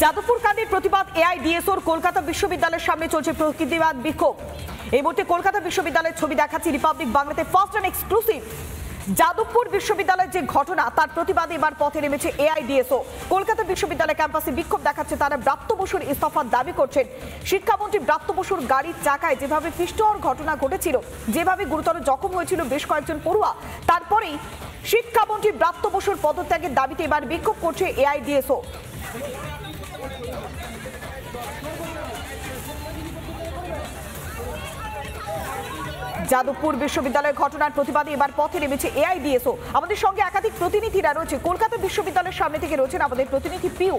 যাদবপুর কাণ্ডের প্রতিবাদ এআইডিএসওর কলকাতা বিশ্ববিদ্যালয়ের সামনে চলছে প্রতিবাদ বিক্ষোভ। এই মুহূর্তে কলকাতা বিশ্ববিদ্যালয়ের ছবি দেখাচ্ছি রিপাবলিক বাংলাতে ফার্স্ট অ্যান্ড এক্সক্লুসিভ। যাদবপুর বিশ্ববিদ্যালয়ের যে ঘটনা তার প্রতিবাদে এবার পথে নেমেছে এআইডিএসও। কলকাতা বিশ্ববিদ্যালয় ক্যাম্পাসে বিক্ষোভ দেখাচ্ছে তারা। ব্রাত্য বসুর ইস্তফার দাবি করছেন। শিক্ষামন্ত্রী ব্রাত্য বসুর গাড়ির চাকায় যেভাবে পিষ্ট হওয়ার ঘটনা ঘটেছিল, যেভাবে গুরুতর জখম হয়েছিল বেশ কয়েকজন পড়ুয়া, তারপরেই শিক্ষামন্ত্রী ব্রাত্য বসুর পদত্যাগের দাবিতে এবার বিক্ষোভ করছে এআইডিএসও। যাদবপুর বিশ্ববিদ্যালয়ের ঘটনার প্রতিবাদে এবার পথে নেমেছে এআইডিএসও। আমাদের সঙ্গে একাধিক প্রতিনিধিরা রয়েছে। কলকাতা বিশ্ববিদ্যালয়ের সামনে থেকে রয়েছেন আমাদের প্রতিনিধি পিউ।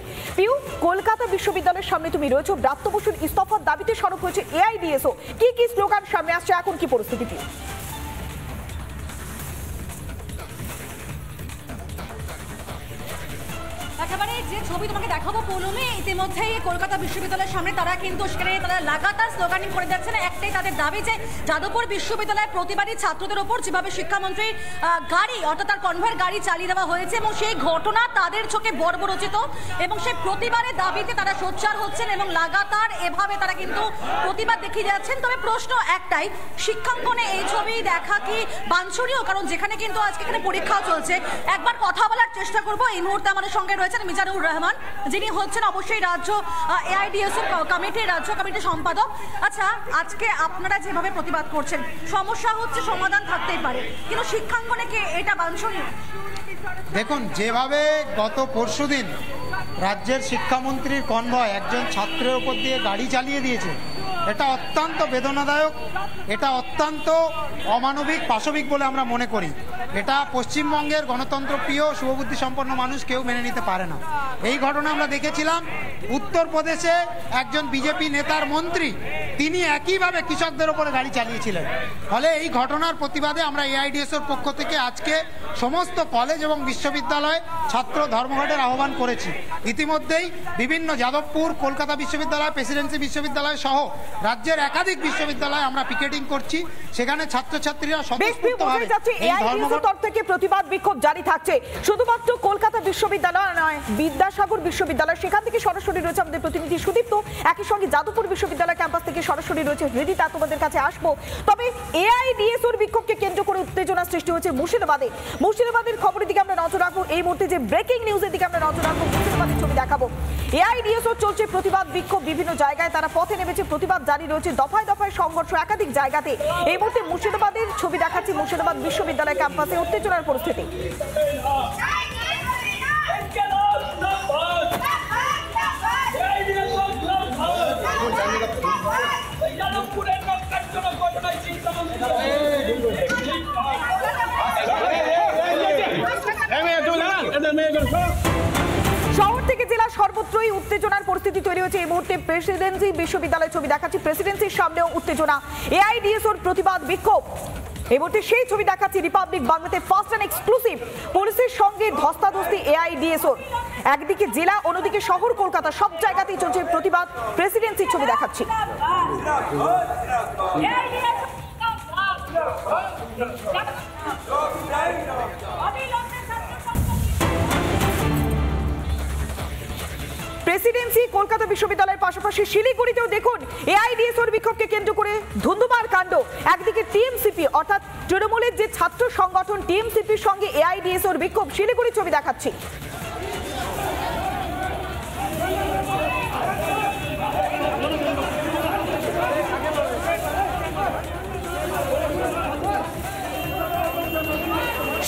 কলকাতা বিশ্ববিদ্যালয়ের সামনে তুমি রয়েছো, ব্রাত্য বসুর ইস্তফার দাবিতে সরব হয়েছে এআইডিএসও। কি স্লোগান সামনে আসছে, এখন কি পরিস্থিতি পিউ? একেবারে যে ছবি তোমাকে দেখাবো পৌলমী, ইতিমধ্যেই কলকাতা বিশ্ববিদ্যালয়ের সামনে তারা কিন্তু সেখানে তারা লাগাতার স্লোগানিং করে যাচ্ছেন। একটাই তাদের দাবি যে যাদবপুর বিশ্ববিদ্যালয়ের প্রতিবাদী ছাত্রদের ওপর যেভাবে শিক্ষামন্ত্রীর গাড়ি অর্থাৎ তার কনভয়ের গাড়ি চালিয়ে দেওয়া হয়েছে এবং সেই ঘটনা তাদের চোখে বর্বরচিত এবং সেই প্রতিবাদের দাবিতে তারা সোচ্চার হচ্ছেন এবং লাগাতার এভাবে তারা কিন্তু প্রতিবাদ দেখিয়ে যাচ্ছেন। তবে প্রশ্ন একটাই, শিক্ষাঙ্গনে এই ছবি দেখা কি বাঞ্ছনীয়? কারণ যেখানে কিন্তু আজকে এখানে পরীক্ষাও চলছে। একবার কথা বলার চেষ্টা করবো। এই মুহূর্তে আমাদের সঙ্গে রয়েছেন মিজানুর রহমান, যিনি হচ্ছেন অবশ্যই রাজ্য এআইডিএসওর রাজ্য কমিটির সম্পাদক। আচ্ছা, আজকে আপনারা যেভাবে প্রতিবাদ করছেন, সমস্যা হচ্ছে সমাধান থাকতেই পারে, কিন্তু শিক্ষাঙ্গনে কি এটা বাঞ্ছনীয়? দেখুন, যেভাবে গত পরশুদিন রাজ্যের শিক্ষামন্ত্রীর কনভয় একজন ছাত্রের উপর দিয়ে গাড়ি চালিয়ে দিয়েছে, এটা অত্যন্ত বেদনাদায়ক, এটা অত্যন্ত অমানবিক, পাশবিক বলে আমরা মনে করি। এটা পশ্চিমবঙ্গের গণতন্ত্রপ্রিয় শুভবুদ্ধি সম্পন্ন মানুষ কেউ মেনে নিতে পারে না। এই ঘটনা আমরা দেখেছিলাম উত্তরপ্রদেশে একজন বিজেপি নেতার মন্ত্রী, তিনি একইভাবে কৃষকদের ওপরে গাড়ি চালিয়েছিলেন। ফলে এই ঘটনার প্রতিবাদে আমরা এআইডিএসওর পক্ষ থেকে আজকে সমস্ত কলেজ এবং বিশ্ববিদ্যালয় ছাত্র ধর্মঘটের আহ্বান করেছি। ইতিমধ্যেই বিভিন্ন যাদবপুর, কলকাতা বিশ্ববিদ্যালয়, প্রেসিডেন্সি বিশ্ববিদ্যালয় সহ রাজ্যের একাধিক বিশ্ববিদ্যালয়ে আমরা পিকেটিং করছি। সেখানে ছাত্রছাত্রীরা স্বতঃস্ফূর্তভাবে এই ধর্মঘট থেকে প্রতিবাদ বিক্ষোভ জারি থাকছে। শুধুমাত্র কলকাতা বিশ্ববিদ্যালয় নয়, বিদ্যাসাগর বিশ্ববিদ্যালয়, সেখান থেকে সরাসরি রয়েছে আমাদের প্রতিনিধি সুদীপ্ত। একই সঙ্গে যাদবপুর বিশ্ববিদ্যালয় ক্যাম্পাস থেকে সরাসরি রয়েছে হৃদিতা। তোমাদের কাছে আসবো। তবে এআইডিএসওর বিক্ষোভকে কেন্দ্র করে উত্তেজনা সৃষ্টি হয়েছে মুর্শিদাবাদের খবরের দিকে আমরা নজর রাখবো। এই মুহূর্তে যে ব্রেকিং নিউজের দিকে আমরা নজর রাখবো, মুর্শিদাবাদের ছবি দেখাবো। এআইডিএসওর চলছে প্রতিবাদ বিক্ষোভ, বিভিন্ন জায়গায় তারা পথে নেমেছে, প্রতিবাদ জারি রয়েছে, দফায় দফায় সংঘর্ষ একাধিক জায়গাতে। এই মুহূর্তে মুর্শিদাবাদের ছবি দেখাচ্ছি, মুর্শিদাবাদ বিশ্ববিদ্যালয় ক্যাম্পাসে উত্তেজনার পরিস্থিতি। শহর থেকে জেলা সর্বত্রই উত্তেজনার পরিস্থিতি তৈরি হয়েছে। এই মুহূর্তে প্রেসিডেন্সি বিশ্ববিদ্যালয়ের ছবি দেখাচ্ছি, প্রেসিডেন্সির সামনেও উত্তেজনা, এআইডিএসওর প্রতিবাদ বিক্ষোভ। এই মুহূর্তে সেই ছবি দেখাচ্ছি রিপাবলিক বাংলাতে ফার্স্ট অ্যান্ড এক্সক্লুসিভ। পুলিশের সঙ্গে ধস্তাধস্তি এআইডিএসওর। একদিকে জেলা, অন্যদিকে শহর কলকাতা, সব জায়গাতেই চলছে প্রতিবাদ। প্রেসিডেন্সির ছবি দেখাচ্ছি। প্রেসিডেন্সি, কলকাতা বিশ্ববিদ্যালয়ের পাশাপাশি শিলিগুড়িতেও দেখুন এআইডিএসওর বিক্ষোভকে কেন্দ্র করে ধুন্ধুমার কাণ্ড। একদিকে টিএমসিপি অর্থাৎ তৃণমূলের যে ছাত্র সংগঠন টিএমসিপির সঙ্গে এআইডিএসওর বিক্ষোভ। শিলিগুড়ির ছবি দেখাচ্ছি।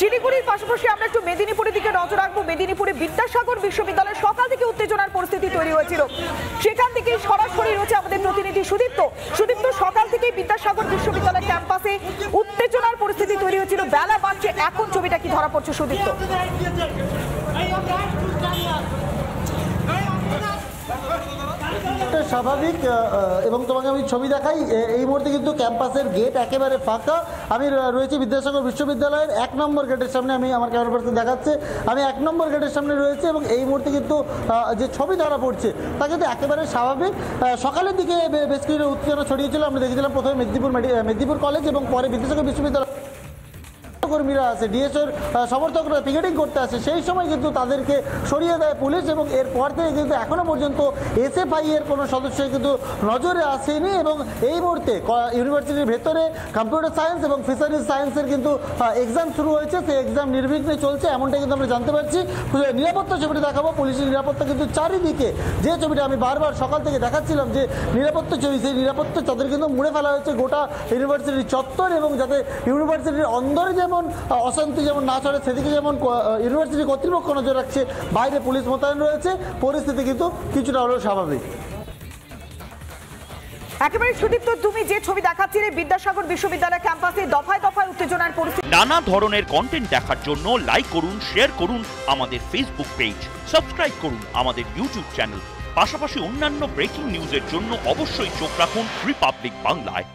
শিলিগুড়ির পাশাপাশি আমরা একটু মেদিনীপুরের দিকে নজর রাখবো। মেদিনীপুরে বিদ্যাসাগর বিশ্ববিদ্যালয়ে সকাল থেকে উত্তেজনার পরিস্থিতি তৈরি হয়েছিল। সেখান থেকে সরাসরি রয়েছে আমাদের প্রতিনিধি সুদীপ্ত। সকাল থেকে বিদ্যাসাগর বিশ্ববিদ্যালয় ক্যাম্পাসে উত্তেজনার পরিস্থিতি তৈরি হয়েছিল। বেলা বাড়ছে, এখন ছবিটা কি ধরা পড়ছে সুদীপ্ত? স্বাভাবিক, এবং তোমাকে আমি ছবি দেখাই। এই মুহূর্তে কিন্তু ক্যাম্পাসের গেট একেবারে ফাঁকা। আমি রয়েছি বিদ্যাসাগর বিশ্ববিদ্যালয়ের 1 নম্বর গেটের সামনে। আমি আমার ক্যামেরা পার্সন দেখাচ্ছে, আমি 1 নম্বর গেটের সামনে রয়েছে এবং এই মুহূর্তে কিন্তু যে ছবি ধরা পড়ছে তা কিন্তু একেবারে স্বাভাবিক। সকালের দিকে বেশ কিছু উত্তেজনা ছড়িয়েছিল। আমরা দেখেছিলাম প্রথমে মেদিনীপুর কলেজ এবং পরে বিদ্যাসাগর বিশ্ববিদ্যালয় কর্মীরা আছে, ডিএসওর সমর্থকরা পিকেটিং করতে আসে, সেই সময় কিন্তু তাদেরকে সরিয়ে দেয় পুলিশ এবং এরপর থেকে কিন্তু এখনো পর্যন্ত এসএফআই এর কোনো সদস্য কিন্তু নজরে আসেনি। এবং এই মুহূর্তে ইউনিভার্সিটির ভেতরে কম্পিউটার সায়েন্স এবং ফিশারিজ সায়েন্সের কিন্তু এক্সাম শুরু হয়েছে, সেই এক্সাম নির্বিঘ্নে চলছে এমনটাই কিন্তু আমরা জানতে পারছি। নিরাপত্তা ছবিটা দেখাবো, পুলিশের নিরাপত্তা কিন্তু চারিদিকে, যে ছবিটা আমি বারবার সকাল থেকে দেখাচ্ছিলাম যে নিরাপত্তা ছবি, সেই নিরাপত্তা তাদের কিন্তু মুড়ে ফেলা হয়েছে গোটা ইউনিভার্সিটির চত্বর, এবং যাতে ইউনিভার্সিটির অন্দরে যেমন অশান্তি যেমন না চলে সেদিকে যেমন ইউনিভার্সিটি কর্তৃপক্ষ নজর রাখছে, বাইরে পুলিশ মোতায়েন রয়েছে, পরিস্থিতি কিন্তু কিছুটা হলেও স্বাভাবিক। একেবারে সুদীপ্ত, তুমি যে ছবি দেখাচ্ছিলে বিদ্যাসাগর বিশ্ববিদ্যালয় ক্যাম্পাসে দফায় দফায় উত্তেজনার পরিস্থিতি। নানা ধরনের কন্টেন্ট দেখার জন্য লাইক করুন, শেয়ার করুন আমাদের ফেসবুক পেজ, সাবস্ক্রাইব করুন আমাদের ইউটিউব চ্যানেল। পাশাপাশি অন্যান্য ব্রেকিং নিউজের জন্য অবশ্যই চোখ রাখুন রিপাবলিক বাংলায়।